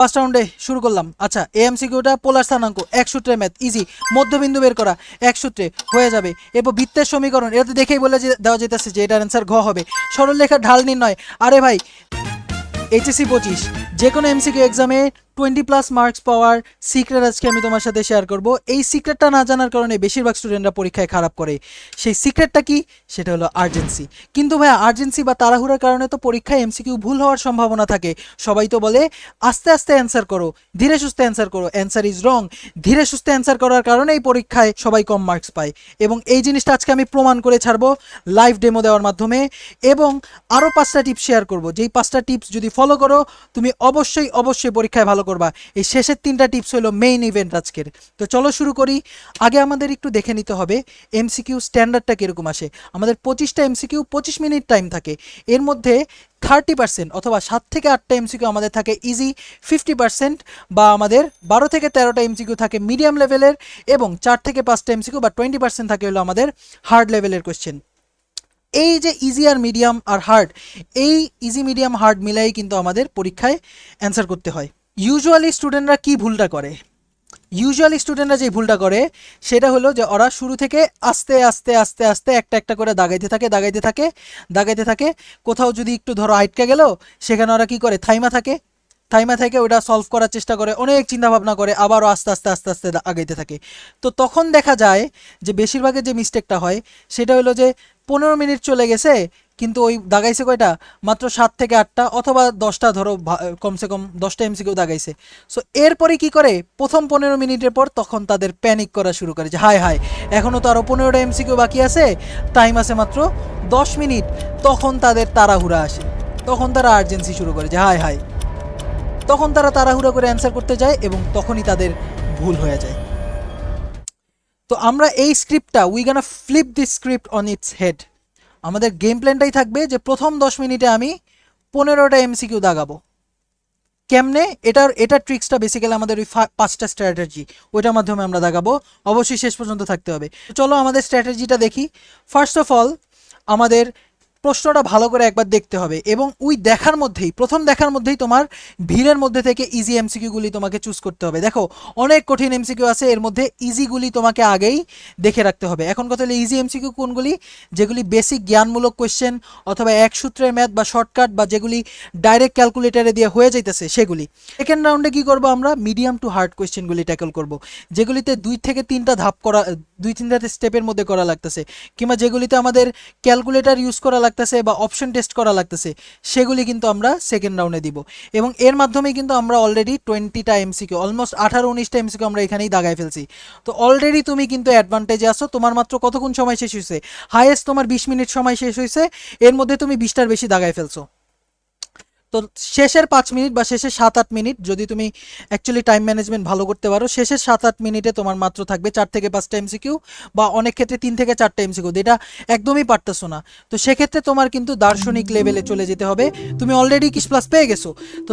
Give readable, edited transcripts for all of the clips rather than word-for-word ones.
First রাউন্ডে শুরু করলাম। আচ্ছা, এমসিকিউটা পোলার স্থানাঙ্ক, এক সূত্রে ম্যাথ, ইজি, মধ্যবিন্দু বের করা, এক সূত্রে হয়ে যাবে। এরপর বৃত্তের সমীকরণ, এটা তো দেখেই বলে দেওয়া যেতেছে যে এটার অ্যান্সার ঘ হবে। সরলরেখার ঢাল নির্ণয়, আরে ভাই এইচএসসি 25 যে কোনো এমসিকিউ এক্সামে 20+ মার্কস পাওয়ার সিক্রেট আজকে আমি তোমার সাথে শেয়ার করব। এই সিক্রেটটা না জানার কারণে বেশিরভাগ স্টুডেন্টরা পরীক্ষায় খারাপ করে। সেই সিক্রেটটা কি? সেটা হলো আর্জেন্সি। কিন্তু ভাই আর্জেন্সি বা তাড়াহুড়ার কারণে তো পরীক্ষায় এমসিকিউ ভুল হওয়ার সম্ভাবনা থাকে। সবাই তো বলে আস্তে আস্তে অ্যান্সার করো, ধীরে সুস্থে অ্যান্সার করো। Answer is wrong. ধীরে সুস্থে অ্যান্সার করার কারণেই পরীক্ষায় সবাই কম মার্কস পায়। এবং এই জিনিসটা আজকে আমি প্রমাণ করে ছাড়বো লাইভ ডেমো দেওয়ার মাধ্যমে। এবং আরও 5টা টিপস শেয়ার করব, যেই 5টা টিপস যদি ফলো করো তুমি অবশ্যই অবশ্যই পরীক্ষায় ভালো করবা। এই শেষের 3টা টিপস হলো মেইন ইভেন্ট আজকের। তো চলো শুরু করি। আগে আমাদের একটু দেখে নিতে হবে এমসিকিউ স্ট্যান্ডার্ডটা কীরকম আসে। আমাদের 25টা এমসিকিউ 25 মিনিট টাইম থাকে। এর মধ্যে 30% অথবা 7 থেকে 8টা এমসিকিউ আমাদের থাকে ইজি, 50% বা আমাদের 12 থেকে 13টা এমসিকিউ থাকে মিডিয়াম লেভেলের, এবং 4 থেকে 5টা এমসিকিউ বা 20% থাকে হলো আমাদের হার্ড লেভেলের কোয়েশ্চেন। এই যে ইজি আর মিডিয়াম আর হার্ড, এই ইজি মিডিয়াম হার্ড মিলাই কিন্তু আমাদের পরীক্ষায় অ্যান্সার করতে হয়। ইউজুয়ালি স্টুডেন্টরা কি ভুলটা করে? ইউজুয়ালি স্টুডেন্টরা যে ভুলটা করে সেটা হলো যে ওরা শুরু থেকে আস্তে আস্তে আস্তে আস্তে একটা একটা করে দাগাইতে থাকে। কোথাও যদি একটু ধরো আটকে গেল, সেখানে ওরা কি করে, থাইমা থেকে ওটা সলভ করার চেষ্টা করে, অনেক চিন্তা ভাবনা করে, আবারও আস্তে আস্তে আস্তে আস্তে আগাইতে থাকে। তো তখন দেখা যায় যে বেশিরভাগের যে মিস্টেকটা হয় সেটা হলো যে 15 মিনিট চলে গেছে, কিন্তু ওই দাগাইছে কয়টা, মাত্র 7 থেকে 8টা অথবা 10টা, ধরো কমসে কম 10টা এমসিকিউ দাগাইছে। সো এরপরে কি করে, প্রথম 15 মিনিটের পর তখন তাদের প্যানিক করা শুরু করে যে হায় হায়, এখনও তো আরও 15টা এমসিকিউ বাকি আছে, টাইম আছে মাত্র 10 মিনিট। তখন তাদের তাড়াহুড়া আসে, তখন তারা আর্জেন্সি শুরু করে যে হায় হায়, তখন তারা তাড়াহুড়া করে অ্যান্সার করতে যায় এবং তখনই তাদের ভুল হয়ে যায়। তো আমরা এই স্ক্রিপ্টটা we gonna flip this script on its head. আমাদের গেম প্ল্যানটাই থাকবে যে প্রথম 10 মিনিটে আমি 15টা এমসিকিউ দাগাবো। কেমনে? এটার ট্রিক্সটা বেসিক্যালি আমাদের ওই 5টা স্ট্র্যাটেজি, ওইটার মাধ্যমে আমরা দাগাবো। অবশ্যই শেষ পর্যন্ত থাকতে হবে। চলো আমাদের স্ট্র্যাটেজিটা দেখি। ফার্স্ট অফ অল আমাদের প্রশ্নটা ভালো করে একবার দেখতে হবে, এবং ওই প্রথম দেখার মধ্যেই তোমার ভিড়ের মধ্যে থেকে ইজি এমসিকিউগুলি তোমাকে চুজ করতে হবে। দেখো অনেক কঠিন এমসিকিউ আছে, এর মধ্যে ইজিগুলি তোমাকে আগেই দেখে রাখতে হবে। এখন কথা হলো ইজি এমসিকিউ কোনগুলি? যেগুলি বেসিক জ্ঞানমূলক কোয়েশ্চেন অথবা এক সূত্রের ম্যাথ বা শর্টকাট বা যেগুলি ডাইরেক্ট ক্যালকুলেটারে দিয়ে হয়ে যাইতেছে সেগুলি। সেকেন্ড রাউন্ডে কি করব আমরা? মিডিয়াম টু হার্ড কোয়েশ্চেনগুলি ট্যাকল করব, যেগুলিতে 2 থেকে 3টা ধাপ করা, 2-3টা স্টেপের মধ্যে করা লাগতেছে, কিংবা যেগুলিতে আমাদের ক্যালকুলেটর ইউজ করা লাগতেছে বা অপশন টেস্ট করা লাগতেছে, সেগুলি কিন্তু আমরা সেকেন্ড রাউন্ডে দিব। এবং এর মাধ্যমেই কিন্তু আমরা অলরেডি 20টা এমসিকিউ, অলমোস্ট 18-19টা এমসিকিউ আমরা এখানেই দাগায় ফেলছি। তো অলরেডি তুমি কিন্তু অ্যাডভান্টেজে আসো। তোমার মাত্র কতক্ষণ সময় শেষ হয়েছে? হাইয়েস্ট তোমার 20 মিনিট সময় শেষ হয়েছে, এর মধ্যে তুমি 20টার বেশি দাগায় ফেলছো। তো শেষের 5 মিনিট বা শেষের 7-8 মিনিট যদি তুমি অ্যাকচুয়ালি টাইম ম্যানেজমেন্ট ভালো করতে পারো, শেষের 7-8 মিনিটে তোমার মাত্র থাকবে 4 থেকে 5টা এমসিকিউ, বা অনেক ক্ষেত্রে 3 থেকে 4টা এমসিকিউ, যেটা একদমই পারতেছো না। তো সেক্ষেত্রে তোমার কিন্তু দার্শনিক লেভেলে চলে যেতে হবে। তুমি অলরেডি কিস প্লাস পেয়ে গেছো। তো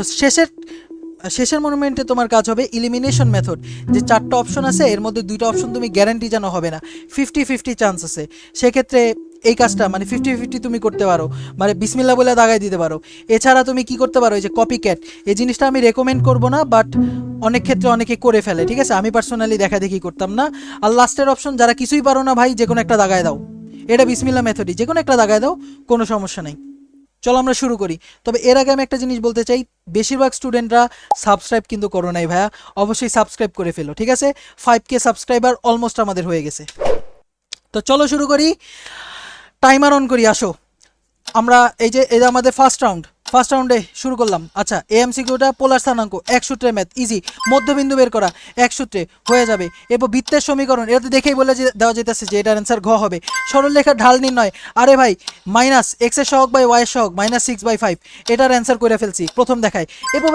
শেষের মোমেন্টে তোমার কাজ হবে ইলিমিনেশন মেথড। যে 4টা অপশন আছে, এর মধ্যে 2টা অপশন তুমি গ্যারান্টি যেন হবে না, 50-50 চান্স আছে। সেক্ষেত্রে এই কাজটা মানে 50-50 তুমি করতে পারো, মানে বিসমিল্লা বলে দাগাই দিতে পারো। এছাড়া তুমি কি করতে পারো, এই যে কপি ক্যাট, এই জিনিসটা আমি রেকমেন্ড করব না, বাট অনেক ক্ষেত্রে অনেকে করে ফেলে, ঠিক আছে? আমি পার্সোনালি দেখা দেখি করতাম না। আর লাস্টের অপশন, যারা কিছুই পারো না ভাই, যে কোনো একটা দাগায় দাও। এটা বিসমিল্লা মেথডই, যে কোনো একটা দাগায় দাও, কোনো সমস্যা নেই। চলো আমরা শুরু করি। তবে এর আগে আমি একটা জিনিস বলতে চাই, বেশিরভাগ স্টুডেন্টরা সাবস্ক্রাইব কিন্তু করো নাই ভাইয়া। অবশ্যই সাবস্ক্রাইব করে ফেলো, ঠিক আছে? 5K সাবস্ক্রাইবার অলমোস্ট আমাদের হয়ে গেছে। তো চলো শুরু করি, টাইমার অন করি, আসো। আমরা এই যে আমাদের ফার্স্ট রাউন্ডে শুরু করলাম। আচ্ছা, এমসিকিউটা পোলার স্থানাঙ্ক, এক সূত্রে ম্যাথ, ইজি, মধ্যবিন্দু বের করা, এক সূত্রে হয়ে যাবে। এরপর বৃত্তের সমীকরণ, এটা তো দেখেই বলে দেওয়া যেতেছে যে এটার অ্যান্সার ঘ হবে। সরলরেখার ঢাল নির্ণয়, আরে ভাই মাইনাস এক্স এর সহগ বাই ওয়াই এর সহগ -6/5, এটার অ্যান্সার করে ফেলছি প্রথম দেখায়। এরপর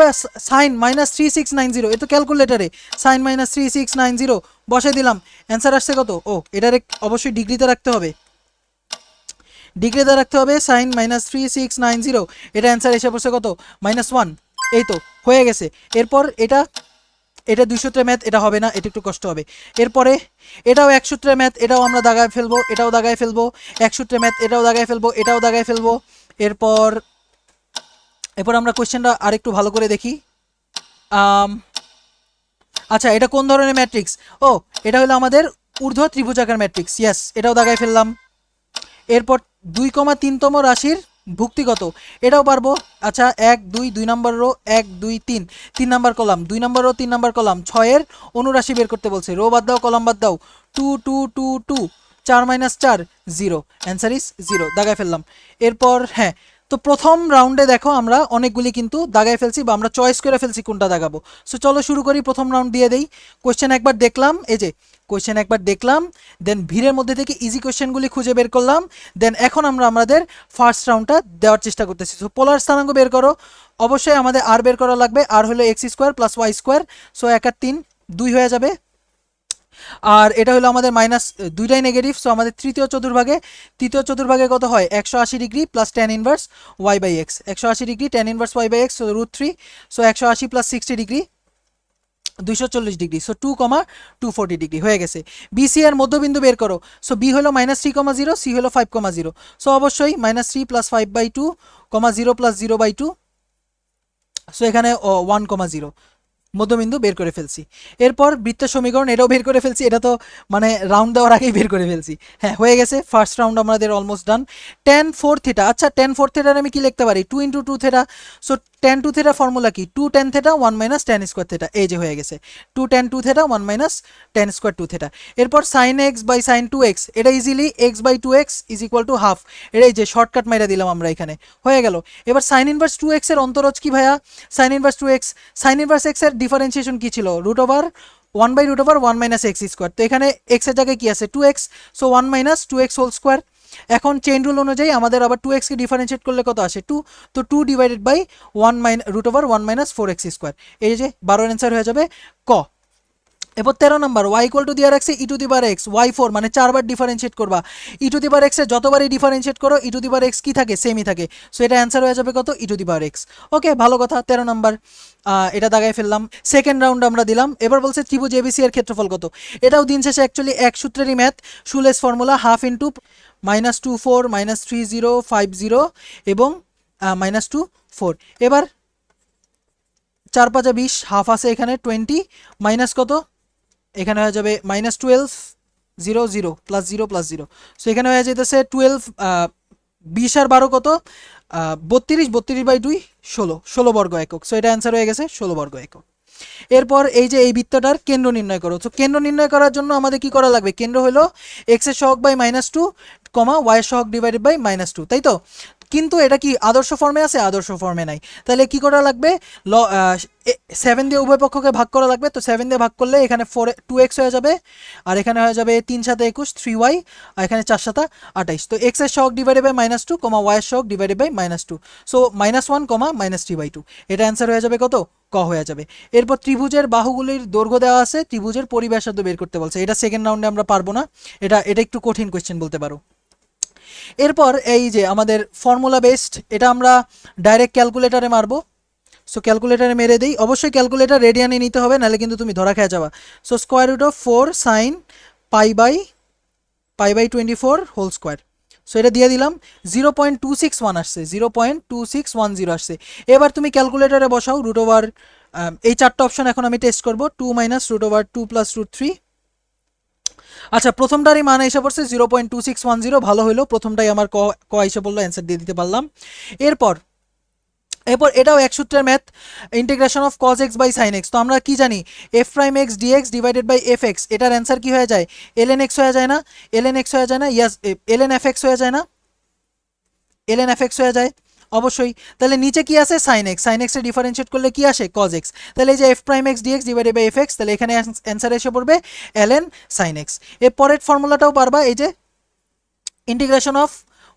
সাইন -3690, এ তো ক্যালকুলেটারে সাইন -3690 বসাই দিলাম, অ্যান্সার আসছে কত? ও, এটার অবশ্যই ডিগ্রিতে রাখতে হবে, ডিগ্রিতে রাখতে হবে। সাইন -3690, এটা অ্যান্সার এসে পড়ছে কত? -1। এই তো হয়ে গেছে। এরপর এটা 2 সূত্রের ম্যাথ, এটা হবে না, এটা একটু কষ্ট হবে। এরপরে এটাও 1 সূত্রের ম্যাথ, এটাও আমরা দাগায় ফেলবো, এটাও দাগায় ফেলবো। 1 সূত্রের ম্যাথ, এটাও দাগায় ফেলবো, এটাও দাগায় ফেলবো। এরপর আমরা কোয়েশ্চেনটা আরেকটু ভালো করে দেখি। আম, আচ্ছা এটা কোন ধরনের ম্যাট্রিক্স? ও এটা হলো আমাদের ঊর্ধ্ব ত্রিভুজাকার ম্যাট্রিক্স। ইয়েস, এটাও দাগায় ফেললাম। এরপর 2,3তম রাশির ভুক্তিগত, এটাও পারবো। আচ্ছা 1 2 2 নম্বর রো, 1 2 3 3 নম্বর কলাম, 2 নম্বর রো 3 নম্বর কলাম, 6-এর অনুরাশি বের করতে বলছে। রো বাদ দাও, কলাম বাদ দাও, 2 2 2 2, 4 - 4 0, অ্যান্সার ইজ 0, দাগায় ফেললাম। এরপর হ্যাঁ, তো প্রথম রাউন্ডে দেখো আমরা অনেকগুলি কিন্তু দাগায় ফেলছি বা আমরা চয়েস করে ফেলছি কোনটা দাগাবো। সো চলো শুরু করি, প্রথম রাউন্ড দিয়ে দেই। কোয়েশ্চেন একবার দেখলাম, এই যে কোয়েশ্চেন একবার দেখলাম, দেন ভিড়ের মধ্যে থেকে ইজি কোয়েশ্চেনগুলি খুঁজে বের করলাম, দেন এখন আমরা আমাদের ফার্স্ট রাউন্ডটা দেওয়ার চেষ্টা করতেছি। সো পোলার স্থানাঙ্ক বের করো। অবশ্যই আমাদের আর বের করা লাগবে, আর হলো x square plus y square. So 1 আর 3 2 হয়ে যাবে। আর এটা হলো আমাদের মাইনাস, দুইটাই নেগেটিভ। সো আমাদের তৃতীয় চতুর্ভাগে কত হয়? 180 degree plus tan inverse y by x, 180 degree tan inverse y by x, so √3। So 180 plus 60 degree 240 degree. So 2,240 degree হয়ে গেছে। বিসি এর মধ্যবিন্দু বের করো। সো বি হলো -3,0, সি হলো 5,0। সো অবশ্যই -3 প্লাস 5/2, 0 প্লাস 0/2। সো এখানে 1,0 মধ্যবিন্দু বের করে ফেলছি। এরপর বৃত্তের সমীকরণ, এটাও বের করে ফেলছি। এটা তো মানে রাউন্ড দেওয়ার আগেই বের করে ফেলছি। হ্যাঁ হয়ে গেছে, ফার্স্ট রাউন্ড আমাদের অলমোস্ট ডান। tan 4 থিটা, আচ্ছা tan 4 থিটার আমি কি লিখতে পারি? 2 × 2 থিটা। সো tan 2 থিটার ফর্মুলা কি? 2 tan theta 1 - tan square theta. এই যে হয়ে গেছে 2 tan 2 theta 1 - tan square 2 theta. এরপর sin x by sin 2x, এটা easily x/2x is equal to half. এটাই যে শর্টকাট মাইরা দিলাম আমরা এখানে, হয়ে গেল। এবার sin ইনভার্স 2x এর অন্তরজ কি ভাইয়া? sin inverse 2x, sin inverse x এর ডিফারেন্সিয়েশন কি ছিল? √1/√1 - x স্কোয়ার। তো এখানে x এর জায়গায় কি আছে? 2x। So 1 - 2x whole square. এখন চেইন রুল অনুযায়ী আমাদের আবার 2x কে ডিফারেন্সিয়েট করলে কত আসে? 2। তো 2 ডিভাইডেড বাই 1 √1 - 4x স্কোয়ার। এই যে 12 অ্যান্সার হয়ে যাবে ক। এরপর 13 নম্বর, y ইকুয়াল টু দিয়ে রাখছে ই to the power x, y4 মানে 4বার ডিফারেন্সিয়েট করবা। ই টু দি পাওয়ার এক্স এর যতবারই ডিফারেন্সিয়েট করো ই টু দি পাওয়ার এক্স কি থাকে? সেমই থাকে। সো এটা অ্যান্সার হয়ে যাবে কত? ই টু দি পাওয়ার এক্স। ওকে, ভালো কথা। 13 নম্বর এটা দাগায় ফেললাম। সেকেন্ড রাউন্ড আমরা দিলাম। এবার বলছে ত্রিভুজ এবিসি এর ক্ষেত্রফল কত? এটাও দিন শেষে অ্যাকচুয়ালি এক সূত্রেরই math, shoelace formula, half into -24 -30 50 এবং -24। এবার 4 5 20, হাফ আছে এখানে 20, মাইনাস কত? এখানে হয়ে যাবে -12 0 0 প্লাস 0 প্লাস 0। সো এখানে হয়ে যেতেছে 12, 20 আর 12 কত? 32, 32/2 16 বর্গ একক। সো এটা অ্যান্সার হয়ে গেছে 16 বর্গ একক। এরপর এই যে এই বৃত্তটার কেন্দ্র নির্ণয় করো। তো কেন্দ্র নির্ণয় করার জন্য আমাদের কি করা লাগবে? কেন্দ্র হলো x এর সহগ বাই -2, y এর সহগ ডিভাইডেড বাই -2, তাই তো? কিন্তু এটা কি আদর্শ ফর্মে আছে? আদর্শ ফর্মে নাই। তাহলে কি করা লাগবে? 7 দিয়ে উভয় পক্ষকে ভাগ করা লাগবে। তো 7 দিয়ে ভাগ করলে এখানে 2x হয়ে যাবে, আর এখানে হয়ে যাবে 3 × 7 21, 3y, আর এখানে 4 × 7 28। তো x এর সহগ ডিভাইডেড বাই -2, y এর সহগ ডিভাইডেড বাই -2। সো -1, -3/2। এটা অ্যান্সার হয়ে যাবে কত? ক হয়ে যাবে। এরপর ত্রিভুজের বাহুগুলির দৈর্ঘ্য দেওয়া আছে, ত্রিভুজের পরিব্যাসার্ধ বের করতে বলছে। এটা সেকেন্ড রাউন্ডে আমরা পারবো না, এটা একটু কঠিন কোয়েশ্চেন বলতে পারো। এরপর এই যে আমাদের ফর্মুলা বেসড, এটা আমরা ডাইরেক্ট ক্যালকুলেটারে মারবো। সো ক্যালকুলেটারে মেরে দিই। অবশ্যই ক্যালকুলেটার রেডিয়ানে নিতে হবে, নাহলে কিন্তু তুমি ধরা খেয়ে যাবা। So √4 sin π/24 whole square. So এটা দিয়ে দিলাম। 0.261 আসছে, 0.2610 আসছে। এবার তুমি ক্যালকুলেটারে বসাও √, এই চারটা অপশন এখন আমি টেস্ট করব। 2 - √2 + √3। আচ্ছা প্রথমটারই মান এসে পড়ছে 0.2610, ভালো হলো, প্রথমটাই আমার ক এসে পড়লো, অ্যান্সার দিয়ে দিতে পারলাম। এরপর এটাও এক সূত্রের math, integration of cos x by sin x। তো আমরা কি জানি? f'(x dx divided by fx, এটার অ্যান্সার কি হয়ে যায়? ln x হয়ে যায় না? ln x হয়ে যায় না? ইয়াস, ln fx হয়ে যায় না? ln fx হয়ে যায় অবশ্যই। তাহলে নিচে কি আছে? sin x, sin x এর ডিফারেন্সিয়েট করলে কি আসে? cos x। তাহলে এই যে f'(x dx divided by fx, তাহলে এখানে অ্যান্সার এসে পড়বে ln sin x। এর পরের ফর্মুলাটাও পারবা, এই যে integration of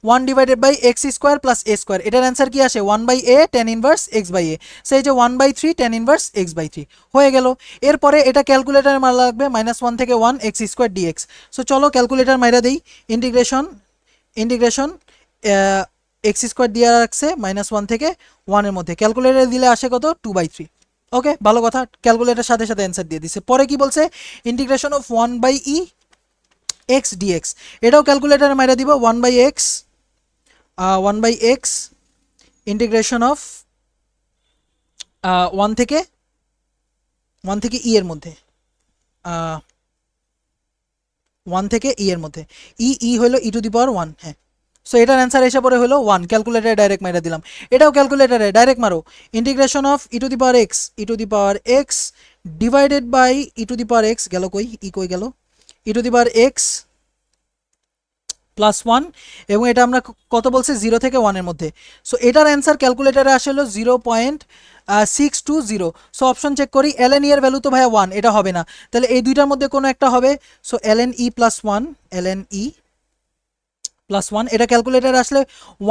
1 divided by x square plus a square, এটার অ্যান্সার কি আসে? 1/a tan inverse x/a। সেই যে 1/3 tan ইনভার্স x/3 হয়ে গেল। এরপরে এটা ক্যালকুলেটারে মারা লাগবে, -1 থেকে 1 x স্কোয়ার dx। সো চলো ক্যালকুলেটার মাইরা দিই। ইন্টিগ্রেশন x স্কোয়ার দিয়ে রাখছে -1 থেকে 1 এর মধ্যে, ক্যালকুলেটারে দিলে আসে কত? 2/3। ওকে, ভালো কথা, ক্যালকুলেটার সাথে সাথে অ্যান্সার দিয়ে দিছে। পরে কি বলছে? Integration of 1/e x dx, এটাও ক্যালকুলেটারে মাইরা দিব। 1/x ইন্টিগ্রেশন অফ 1 থেকে 1 থেকে ই এর মধ্যে, 1 থেকে ই এর মধ্যে, ই হলো ই টু দি পাওয়ার 1। হ্যাঁ, সো এটার অ্যান্সার এসে পরে হলো 1। ক্যালকুলেটারে ডাইরেক্ট মাইরা দিলাম, এটাও ক্যালকুলেটারে ডাইরেক্ট মারো। Integration of e to the power x, e to the power x divided by e to the power x, গেল কই, ই কই গেল, e to the power x plus 1, এবং এটা আমরা কত বলছে 0 থেকে 1 এর মধ্যে। সো এটার অ্যান্সার ক্যালকুলেটারে আসলে 0.620। সো অপশন চেক করি, ln এর ভ্যালু তো ভাইয়া 1, এটা হবে না, তাহলে এই দুইটার মধ্যে কোনো একটা হবে। সো ln ই প্লাস 1, ln ই প্লাস 1, এটা ক্যালকুলেটার আসলে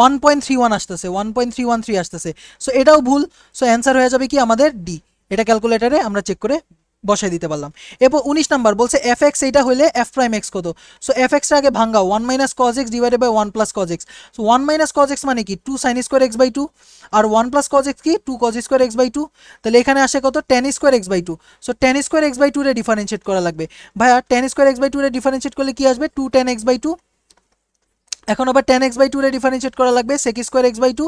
1.31 আসতেছে, 1.313 আসতেছে। সো এটাও ভুল। সো অ্যান্সার হয়ে যাবে কি আমাদের ডি, এটা ক্যালকুলেটারে আমরা চেক করে বসাই দিতে পারলাম। এরপর 19 নাম্বার বলছে এফ এক্স, এইটা হইলে এফ প্রাইম এক্স কত। সো এফ এক্সটা আগে ভাঙ্গাও, 1 minus cos X divided by 1 plus cos X. So 1 minus cos X মানে কি 2 সাইন স্কোয়ার এক্স বাই 2, আর 1 প্লাস কজ এক্স কি 2 কজ স্কোয়ার এক্স বাই 2, তাহলে এখানে আসে কত tan square X by 2। So tan square X by 2 রে differentiate করা লাগবে ভাইয়া, টেন স্কোয়ার এক্স বাই 2 রে ডিফারেন্সিয়েট করলে কি আসবে 2 টেন এক্স বাই 2। এখন আবার টেন এক্স বাই 2 রে ডিফারেন্সিয়েট করা লাগবে সেক স্কোয়ার এক্স বাই 2।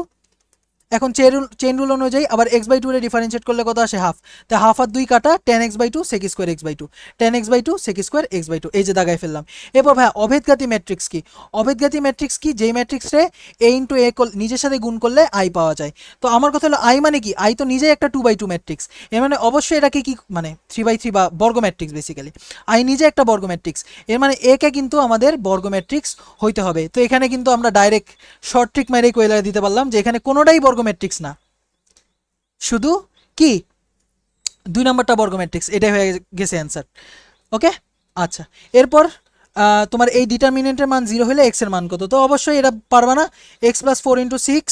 এখন চেন রুল অনুযায়ী আবার এক্স বাই 2 রে ডিফারেন্সিয়েট করলে কত আসে হাফ, তা হাফ আর 2 কাটা tan X by 2 sec square X by 2, tan X by 2 sec square X by 2, এই যে দাগায় ফেললাম। এরপর ভাই অভেদঘাতী ম্যাট্রিক্স কি, অভেদঘাতী ম্যাট্রিক্স কি, যেই ম্যাট্রিক্সে এ ইন্টু এ নিজের সাথে গুণ করলে আই পাওয়া যায়। তো আমার কথা হলো আই মানে কি, আই তো নিজেই একটা 2/2 ম্যাট্রিক্স, এর মানে অবশ্যই এটাকে কি মানে 3/3 বা বর্গ ম্যাট্রিক্স, বেসিক্যালি আই নিজে একটা বর্গ ম্যাট্রিক্স, এর মানে এ কে কিন্তু আমাদের বর্গ ম্যাট্রিক্স হইতে হবে। তো এখানে কিন্তু আমরা ডাইরেক্ট শর্ট ট্রিক মেরেই কইলা দিতে পারলাম যে এখানে কোনোটাই বর্গ ম্যাট্রিক্স না, শুধু কি 2 নম্বরটা বর্গ ম্যাট্রিক্স, এটাই হয়ে গেছে অ্যান্সার। ওকে, আচ্ছা এরপর তোমার এই ডিটারমিনেন্টের মান 0 হলে এক্স এর মান কত, তো অবশ্যই এটা পারবা না। X plus 4 into 6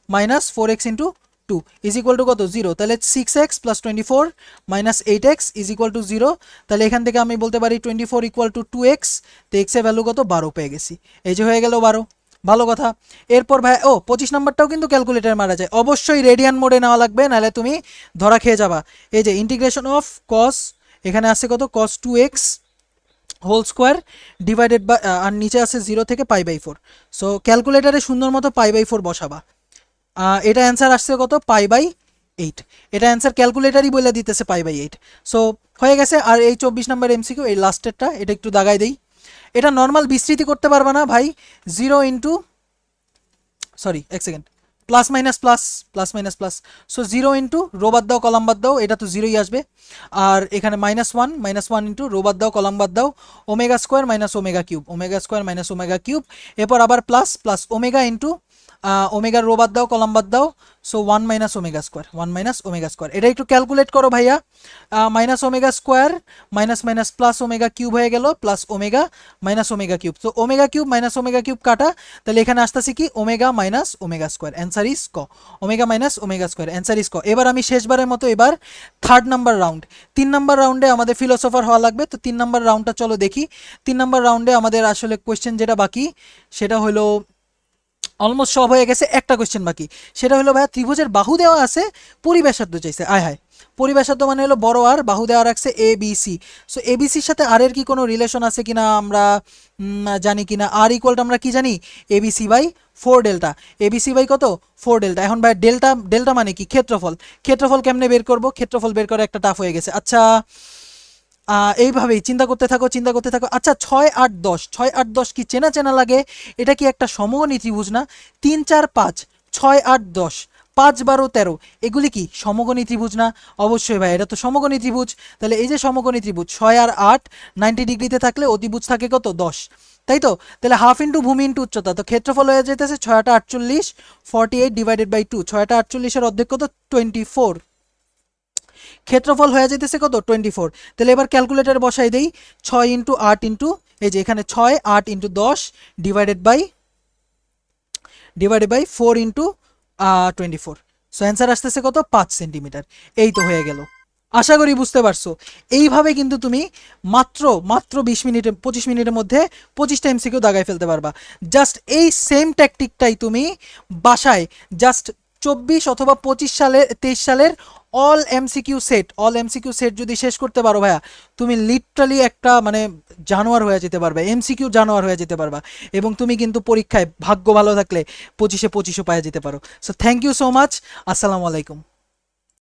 minus 4x into 2 is equal two কত 0, তাহলে 6x plus 24 minus 8x is equal two 0, তাহলে এখান থেকে আমি বলতে পারি 24 ইকুয়াল টু 2x, তো x এর ভ্যালু কত 12 পেয়ে গেছি, এই যে হয়ে গেল 12, ভালো কথা। এরপর ভাই 25 নাম্বারটাও কিন্তু ক্যালকুলেটার মারা যায়, অবশ্যই রেডিয়ান মোডে নেওয়া লাগবে, নাহলে তুমি ধরা খেয়ে যাবা। এই যে ইন্টিগ্রেশন অফ কস, এখানে আসছে কত cos 2x whole square divided by, আর নিচে আছে 0 থেকে π/4। সো ক্যালকুলেটারে সুন্দর মতো π/4 বসাবা। এটা অ্যান্সার আসছে কত π/8, এটা অ্যান্সার ক্যালকুলেটারই বলে দিতেছে π/8। সো হয়ে গেছে। আর এই 24 নাম্বার এমসিকিউ এই লাস্টেরটা, এটা একটু দাগাই দেই, এটা নর্মাল বিস্তৃতি করতে পারবা না ভাই, 0 ইন্টু সরি এক second, plus minus plus, plus minus plus, so 0 into row বাদ দাও কলাম বাদ দাও, এটা তো 0ই আসবে। আর এখানে -1 ইন্টু রো বাদ দাও কলাম বাদ দাও, omega square minus omega cube, omega square minus omega cube, এরপর আবার প্লাস প্লাস ওমেগা ইন্টু ওমেগার রো বাদ দাও কলাম বাদ দাও, so 1 minus omega square, 1 minus omega square, এটা একটু ক্যালকুলেট করো ভাইয়া। Minus omega square minus minus plus omega cube হয়ে গেল, plus omega minus omega cube, তো omega cube minus omega cube কাটা, তাহলে এখানে আসতেছে কি omega minus omega square, answer is ক, omega minus omega square, answer is ক। এবার আমি শেষবারের মতো এবার 3rd নাম্বার রাউন্ড, 3 নাম্বার রাউন্ডে আমাদের ফিলোসফার হওয়া লাগবে, তো 3 নাম্বার রাউন্ডটা চলো দেখি। 3 নাম্বার রাউন্ডে আমাদের আসলে কোয়েশ্চেন যেটা বাকি সেটা হলো অলমোস্ট সব হয়ে গেছে, একটা কোয়েশ্চেন বাকি, সেটা হলো ভাইয়া ত্রিভুজের বাহু দেওয়া আছে, পরিব্যাসার্ধ চাইছে, আয় হায়, পরিব্যাসার্ধ মানে হলো বড় আর, বাহু দেওয়া রাখছে এ B C. So A B সির সাথে আর এর কি কোনো রিলেশন আছে কিনা আমরা জানি কিনা, আর ইকুয়ালটা আমরা কি জানি A B C by 4 delta, A B C by কত 4 ডেল্টা। এখন ভাই ডেল্টা, ডেল্টা মানে কি ক্ষেত্রফল, ক্ষেত্রফল কেমনে বের করব, ক্ষেত্রফল বের করা একটা টাফ হয়ে গেছে। আচ্ছা এইভাবেই চিন্তা করতে থাকো, চিন্তা করতে থাকো। আচ্ছা 6 8 10, 6 8 10 কি চেনা চেনা লাগে, এটা কি একটা সমকোণী ত্রিভুজ না, 3 4 5, 6 8 10, 5 12 13, এগুলি কি সমকোণী ত্রিভুজ না, অবশ্যই ভাই এটা তো সমকোণী ত্রিভুজ। তাহলে এই যে সমকোণী ত্রিভুজ 6 আর 8 90 ডিগ্রিতে থাকলে অতিভুজ থাকে কত 10, তাই তো, তাহলে হাফ ইন্টু ভূমি ইন্টু উচ্চতা, তো ক্ষেত্রফল হয়ে যেতেছে 6 8 48, 48 ডিভাইডেড বাই 2, 6 8 48 এর অর্ধেক কত 24, ক্ষেত্রফল হয়ে যেতেছে কত 24। তাহলে এবার ক্যালকুলেটার বসাই দেই, 6 ইন্টু 8 ইন্টু এই যে এখানে 6 8 into 10 divided by 4 into 24, so answer আসতেছে কত 5 সেন্টিমিটার। এই তো হয়ে গেল, আশা করি বুঝতে পারছো। এইভাবে কিন্তু তুমি মাত্র মাত্র 20 মিনিটে 25 মিনিটের মধ্যে 25টা এমসিকিউ দাগায় ফেলতে পারবা। জাস্ট এই সেম ট্যাকটিকটাই তুমি বাসায় জাস্ট 24 অথবা 23 সালের অল এমসিকিউ সেট যদি শেষ করতে পারো ভাইয়া, তুমি লিটারালি একটা মানে জানোয়ার হয়ে যেতে পারবে, এমসিকিউ জানোয়ার হয়ে যেতে পারবা, এবং তুমি কিন্তু পরীক্ষায় ভাগ্য ভালো থাকলে 25-এ 25ও পাওয়া যেতে পারো। So thank you so much, আসসালামু আলাইকুম।